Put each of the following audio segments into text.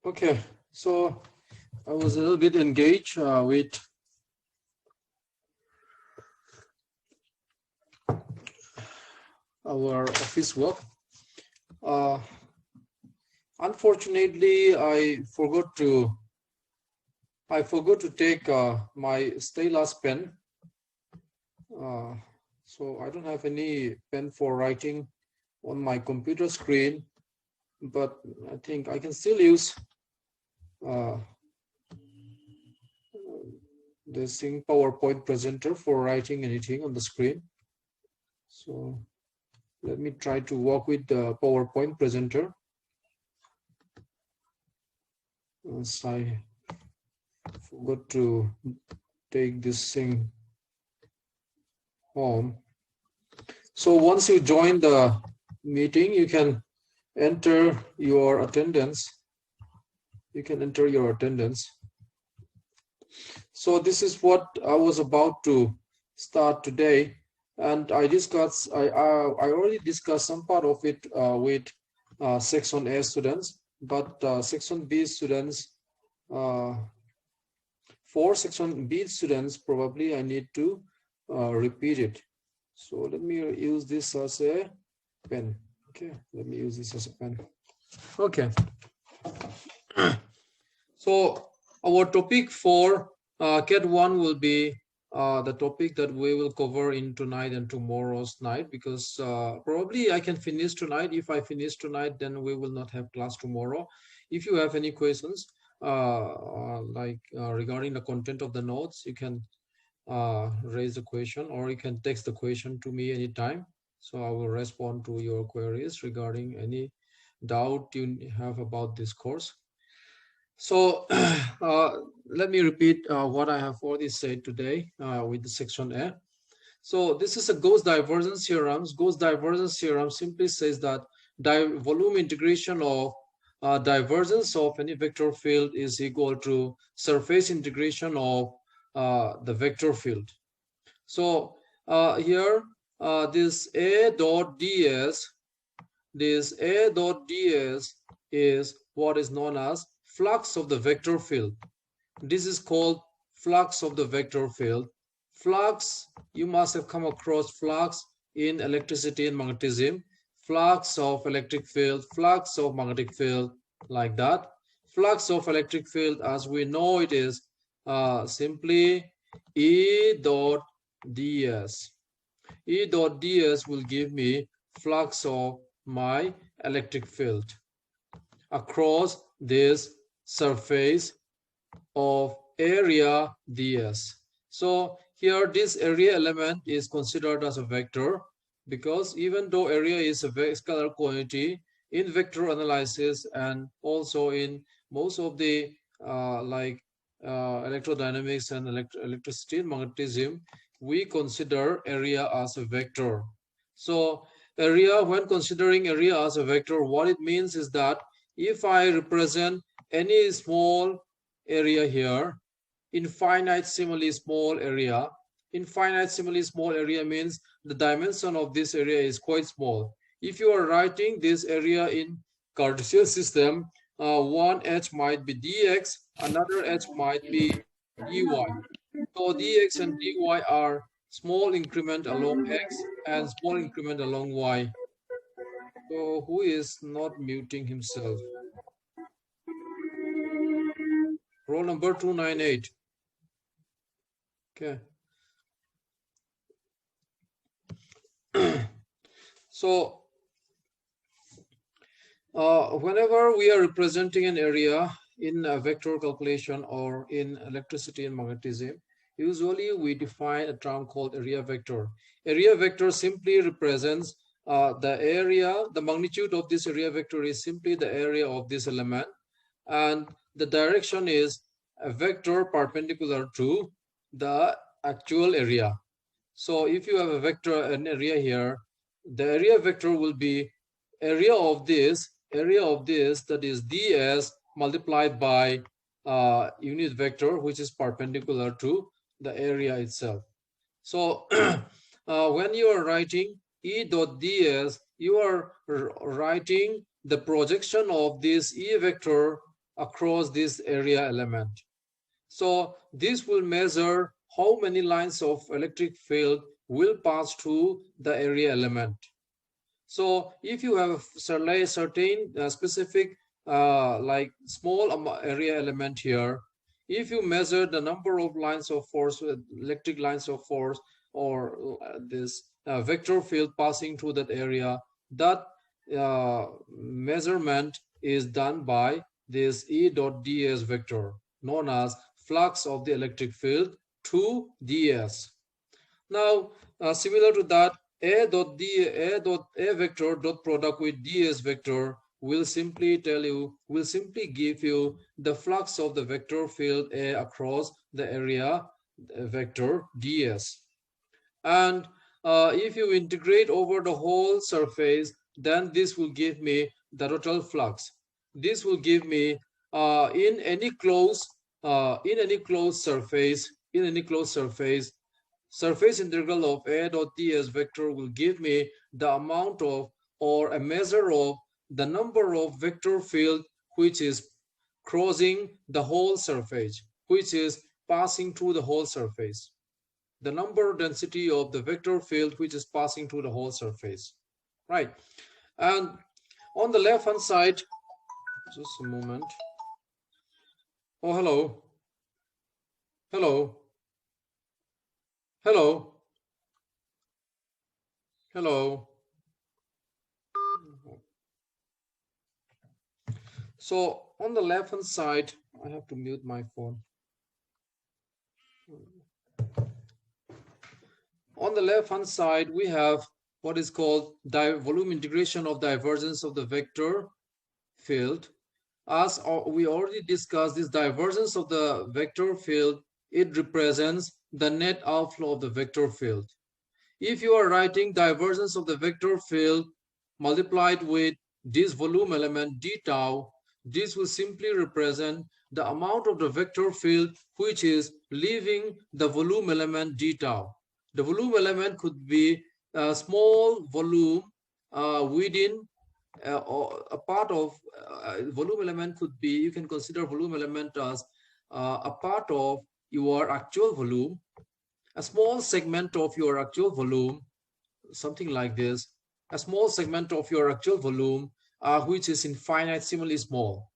Okay, so I was a little bit engaged with our office work. Unfortunately, I forgot to take my stylus pen. So I don't have any pen for writing on my computer screen, but I think I can still use this thing PowerPoint presenter for writing anything on the screen. So let me try to work with the PowerPoint presenter. As I forgot to take this thing home. So once you join the meeting, you can enter your attendance. You can enter your attendance. So this is what I was about to start today, and I already discussed some part of it with section A students, but section B students, for section B students, probably I need to repeat it. So let me use this as a pen. Okay, let me use this as a pen. Okay. So our topic for CAT1 will be the topic that we will cover in tonight and tomorrow's night, because probably I can finish tonight. If I finish tonight, then we will not have class tomorrow. If you have any questions regarding the content of the notes, you can raise the question, or you can text the question to me anytime. So I will respond to your queries regarding any doubt you have about this course. So let me repeat what I have already said today with the section A. So this is a Gauss divergence theorem. Gauss divergence theorem simply says that volume integration of divergence of any vector field is equal to surface integration of the vector field. So here this A dot ds, is what is known as flux of the vector field. This is called flux of the vector field. Flux, you must have come across flux in electricity and magnetism. Flux of electric field, flux of magnetic field, like that. Flux of electric field, as we know, it is simply E dot ds. E dot ds will give me flux of my electric field across this surface of area ds. So here this area element is considered as a vector, because even though area is a scalar quantity, in vector analysis and also in most of the electrodynamics and electricity and magnetism, we consider area as a vector. So area, when considering area as a vector, what it means is that if I represent any small area here, infinitesimally small area, infinitesimally small area means the dimension of this area is quite small. If you are writing this area in Cartesian system, one h might be dx, another h might be dy. So dx and dy are small increment along x and small increment along y. So who is not muting himself? Roll number 298. Okay. So whenever we are representing an area in a vector calculation or in electricity and magnetism, usually we define a term called area vector. Area vector simply represents the area, the magnitude of this area vector is simply the area of this element, and the direction is a vector perpendicular to the actual area. So if you have a vector, an area here, the area vector will be area of this, that is ds multiplied by unit vector, which is perpendicular to the area itself. So when you are writing E dot ds, you are writing the projection of this E vector across this area element. So this will measure how many lines of electric field will pass through the area element. So if you have a certain specific like small area element here, if you measure the number of lines of force, electric lines of force, or this vector field passing through that area, that measurement is done by this E dot ds vector, known as flux of the electric field to ds. Now, similar to that, a vector dot product with ds vector will simply give you the flux of the vector field A across the area vector ds. And if you integrate over the whole surface, then this will give me the total flux. This will give me in any closed surface, surface integral of A dot ds vector will give me the amount of, or a measure of, the number of vector field which is crossing the whole surface, which is passing through the whole surface. The number density of the vector field which is passing through the whole surface, right? And on the left hand side, just a moment. Oh, hello. Hello. Hello. Hello. So on the left hand side, I have to mute my phone. On the left hand side, we have what is called volume integration of divergence of the vector field. As we already discussed, this divergence of the vector field, it represents the net outflow of the vector field. If you are writing divergence of the vector field multiplied with this volume element d tau, this will simply represent the amount of the vector field which is leaving the volume element d tau. The volume element could be a small volume within or a part of volume element could be, you can consider volume element as a part of your actual volume, a small segment of your actual volume, something like this, a small segment of your actual volume, which is infinitesimally small.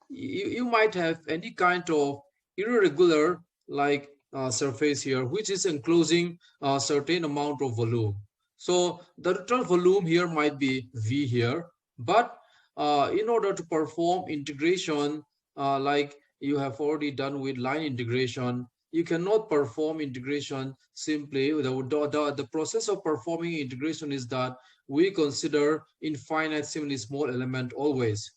You might have any kind of irregular like surface here, which is enclosing a certain amount of volume. So the total volume here might be V here, but in order to perform integration, like you have already done with line integration, you cannot perform integration simply. The process of performing integration is that we consider infinitesimally small element always.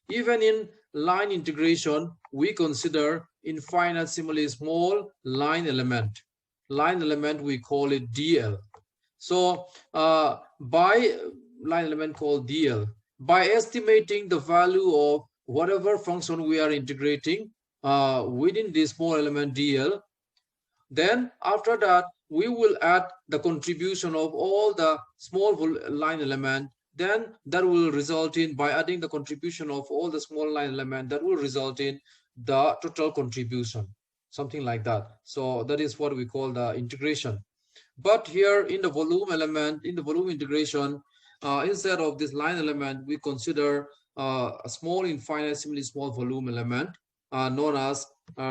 Even in line integration, we consider infinitesimally small line element. Line element, we call it DL. So by line element called DL, by estimating the value of whatever function we are integrating within this small element DL, then after that, we will add the contribution of all the small line element. Then that will result in, by adding the contribution of all the small line element, that will result in the total contribution, something like that. So that is what we call the integration. But here in the volume element, in the volume integration, instead of this line element, we consider a small infinitesimally small volume element known as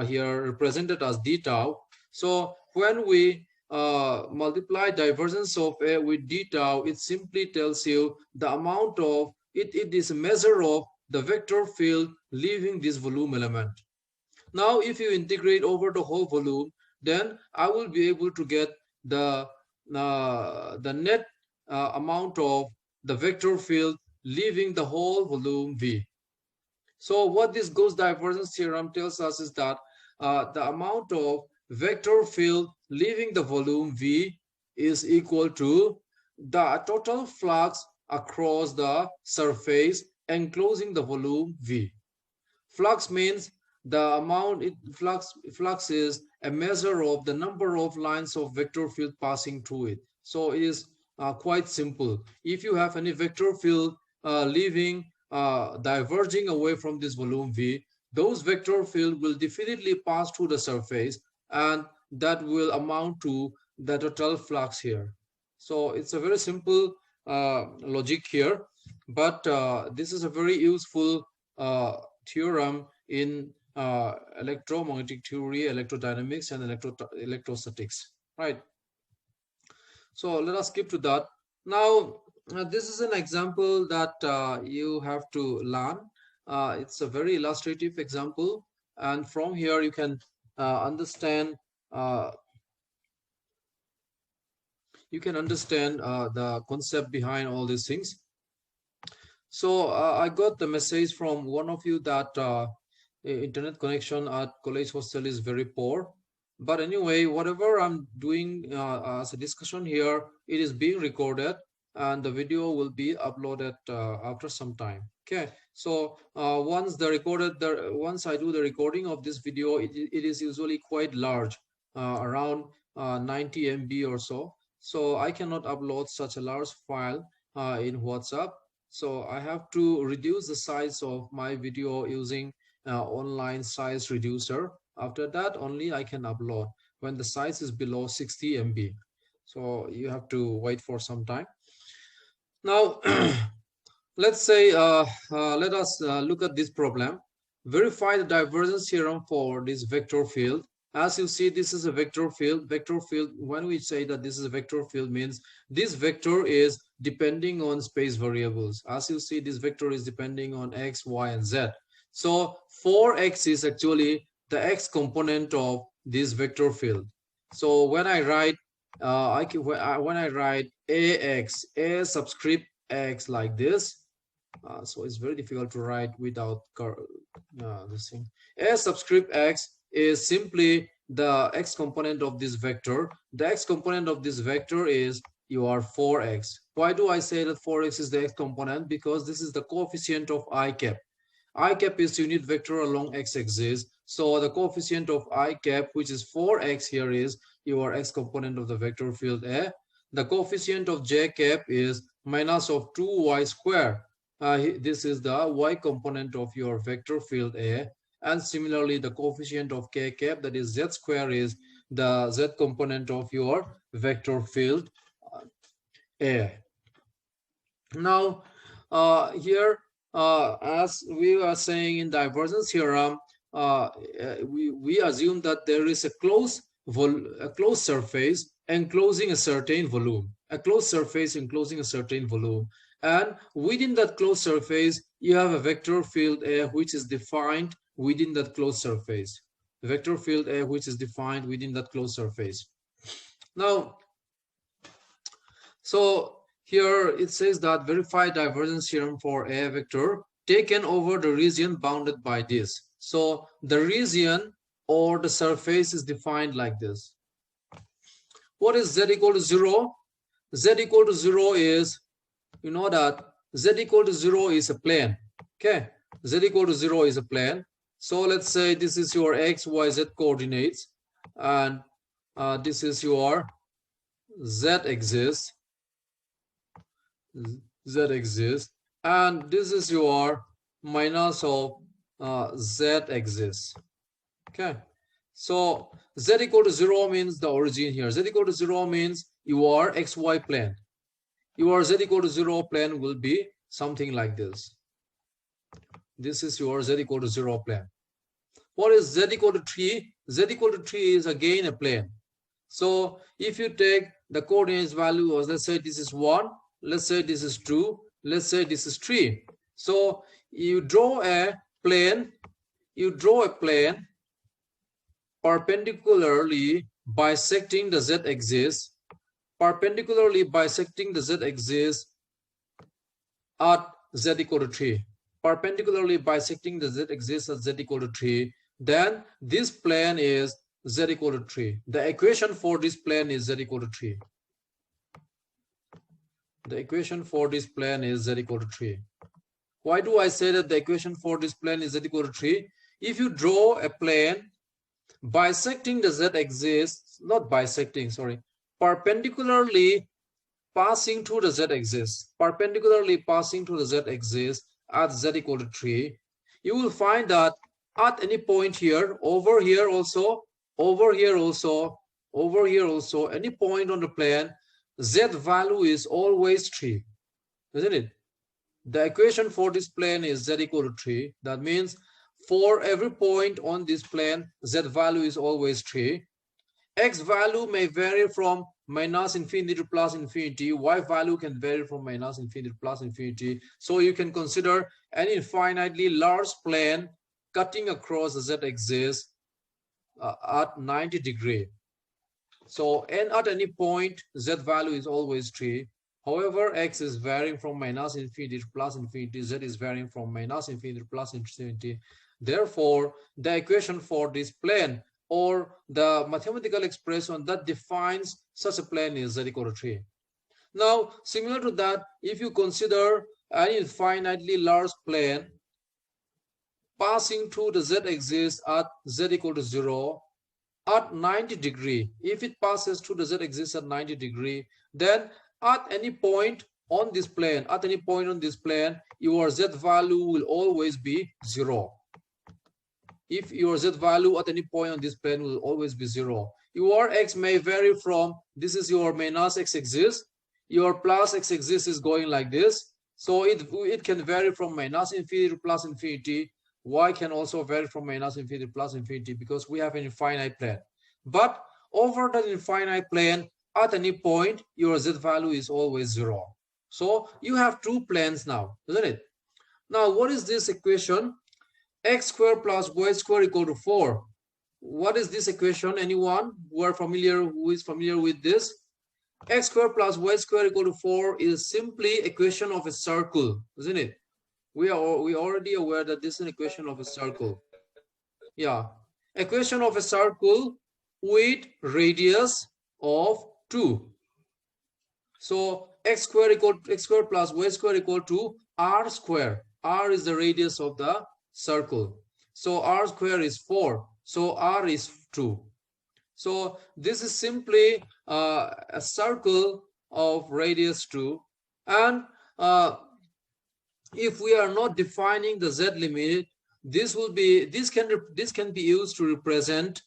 here represented as d tau. So when we multiply divergence of A with d tau, it simply tells you the amount of, it is a measure of the vector field leaving this volume element. Now, if you integrate over the whole volume, then I will be able to get the net amount of the vector field leaving the whole volume V. So what this Gauss divergence theorem tells us is that the amount of vector field leaving the volume V is equal to the total flux across the surface enclosing the volume V. Flux means the amount flux is a measure of the number of lines of vector field passing through it. So it is quite simple. If you have any vector field diverging away from this volume V, those vector field will definitely pass through the surface, and that will amount to the total flux here. So it's a very simple logic here, but this is a very useful theorem in electromagnetic theory, electrodynamics, and electrostatics, right? So let us skip to that. Now, this is an example that you have to learn. It's a very illustrative example, and from here you can understand uh, the concept behind all these things. So I got the message from one of you that internet connection at college hostel is very poor. But anyway, whatever I'm doing as a discussion here, it is being recorded and the video will be uploaded after some time. Okay, so once I do the recording of this video, it is usually quite large, around 90 MB or so. So I cannot upload such a large file in WhatsApp. So I have to reduce the size of my video using online size reducer. After that, only I can upload when the size is below 60 MB. So you have to wait for some time. Now, let's say, let us look at this problem. Verify the divergence theorem for this vector field. As you see, this is a vector field. Vector field, when we say that this is a vector field, means this vector is depending on space variables. As you see, this vector is depending on x, y, and z. So 4x is actually the x component of this vector field. So when I write, when I write ax, a subscript x like this, so it's very difficult to write without this thing. A subscript x is simply the x component of this vector. The x component of this vector is your 4x. Why do I say that 4x is the x component? Because this is the coefficient of I cap. I cap is unit vector along x-axis. So the coefficient of I cap, which is 4x here, is your x component of the vector field A. The coefficient of j cap is minus of 2y square. This is the y component of your vector field A. And similarly, the coefficient of k cap, that is z square, is the z component of your vector field A. Now, here, as we are saying in divergence theorem, we assume that there is a closed surface enclosing a certain volume. A closed surface enclosing a certain volume. And within that closed surface, you have a vector field A which is defined within that closed surface. The vector field A which is defined within that closed surface. Now, so here it says that verify divergence theorem for A vector taken over the region bounded by this. So the region or the surface is defined like this. What is z equal to 0? Z equal to 0 is, you know that z equal to 0 is a plane. Okay, z equal to 0 is a plane. So let's say this is your x, y, z coordinates, and this is your z axis, and this is your minus of z axis. Okay, so z equal to 0 means the origin here. Z equal to 0 means your xy plane. Your z equal to 0 plane will be something like this. This is your z equal to 0 plane. What is z equal to 3? Z equal to 3 is again a plane. So if you take the coordinates value, or let's say this is 1, let's say this is 2, let's say this is 3. So you draw a plane, perpendicularly bisecting the z-axis, at z equal to 3. Perpendicularly bisecting the z-axis at z equal to 3. Then this plane is z equal to 3. The equation for this plane is z equal to 3. The equation for this plane is z equal to 3. Why do I say that the equation for this plane is z equal to 3? if you draw a plane bisecting the z-axis, not bisecting, sorry, perpendicularly passing through the z-axis, perpendicularly passing through the z-axis at z equal to 3, you will find that at any point here, over here also, over here also, over here also, any point on the plane, z value is always 3, isn't it? The equation for this plane is z equal to 3. That means for every point on this plane, z value is always 3. X value may vary from minus infinity to plus infinity. Y value can vary from minus infinity to plus infinity. So you can consider an infinitely large plane cutting across the z-axis at 90 degrees. So n at any point, z value is always 3. However, x is varying from minus infinity to plus infinity. Z is varying from minus infinity to plus infinity. Therefore, the equation for this plane or the mathematical expression that defines such a plane is z equal to 3. Now, similar to that, if you consider an infinitely large plane passing through the z-axis at z equal to 0 at 90 degree, if it passes through the z-axis at 90 degree, then at any point on this plane, your z value will always be 0. If your z value at any point on this plane will always be 0. Your x may vary from, this is your minus x-axis, your plus x-axis is going like this. So it can vary from minus infinity to plus infinity. Y can also vary from minus infinity to plus infinity because we have an infinite plane. But over the infinite plane, at any point, your z value is always 0. So you have two planes now, isn't it? Now, what is this equation? X squared plus y squared equal to 4. What is this equation? Anyone who is familiar with this? X squared plus y squared equal to 4 is simply equation of a circle, isn't it? We already aware that this is an equation of a circle. Yeah, equation of a circle with radius of 2. So x squared plus y squared equal to r square. R is the radius of the circle. So r square is 4. So r is 2. So this is simply a circle of radius 2. And if we are not defining the z limit, this can be used to represent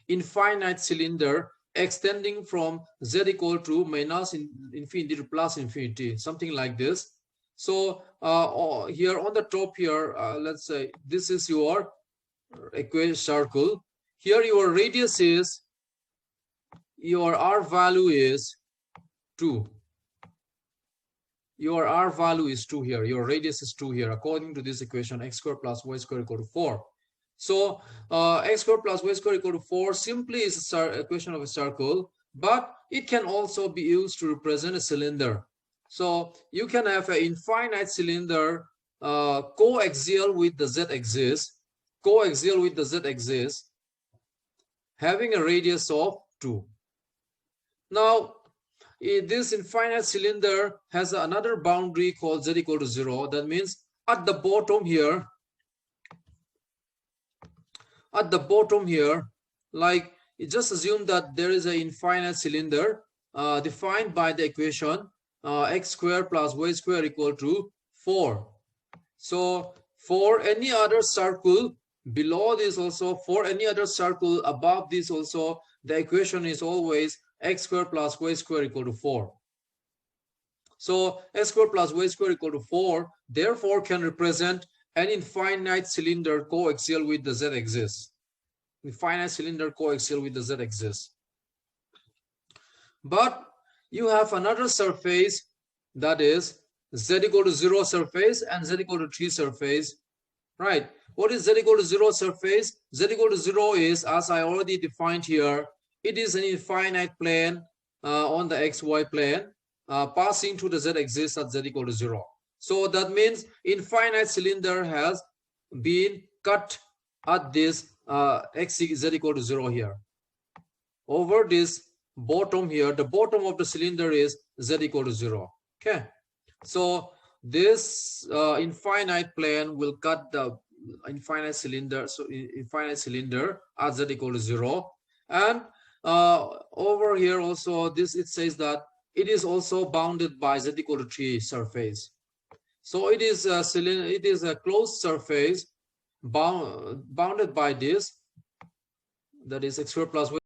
infinite cylinder extending from z equal to minus infinity to plus infinity, something like this. So here on the top here, let's say this is your equation circle. Here your radius is, your r value is 2. Your r value is 2 here. Your radius is 2 here. According to this equation, x squared plus y squared equal to 4. So x squared plus y squared equal to 4 simply is an equation of a circle, but it can also be used to represent a cylinder. So you can have an infinite cylinder coaxial with the z-axis, having a radius of 2. Now, this infinite cylinder has another boundary called z equal to 0. That means at the bottom here, like just assume that there is an infinite cylinder defined by the equation x squared plus y squared equal to 4. So for any other circle below this also, for any other circle above this also, the equation is always x squared plus y squared equal to 4. So x squared plus y squared equal to 4, therefore can represent an infinite cylinder coaxial with the z-axis. Infinite cylinder coaxial with the z-axis. But you have another surface, that is z equal to 0 surface and z equal to 3 surface, right? What is z equal to 0 surface? Z equal to 0 is, as I already defined here, it is an infinite plane on the xy plane passing through the z-axis at z equal to 0. So that means infinite cylinder has been cut at this z equal to 0 here. Over this bottom here, the bottom of the cylinder is z equal to 0. Okay. So this infinite plane will cut the infinite cylinder. So infinite cylinder at z equal to 0. And over here also this, it says that it is also bounded by z equal to 3 surface. So it is a cylinder, it is a closed surface bounded by this, that is x squared plus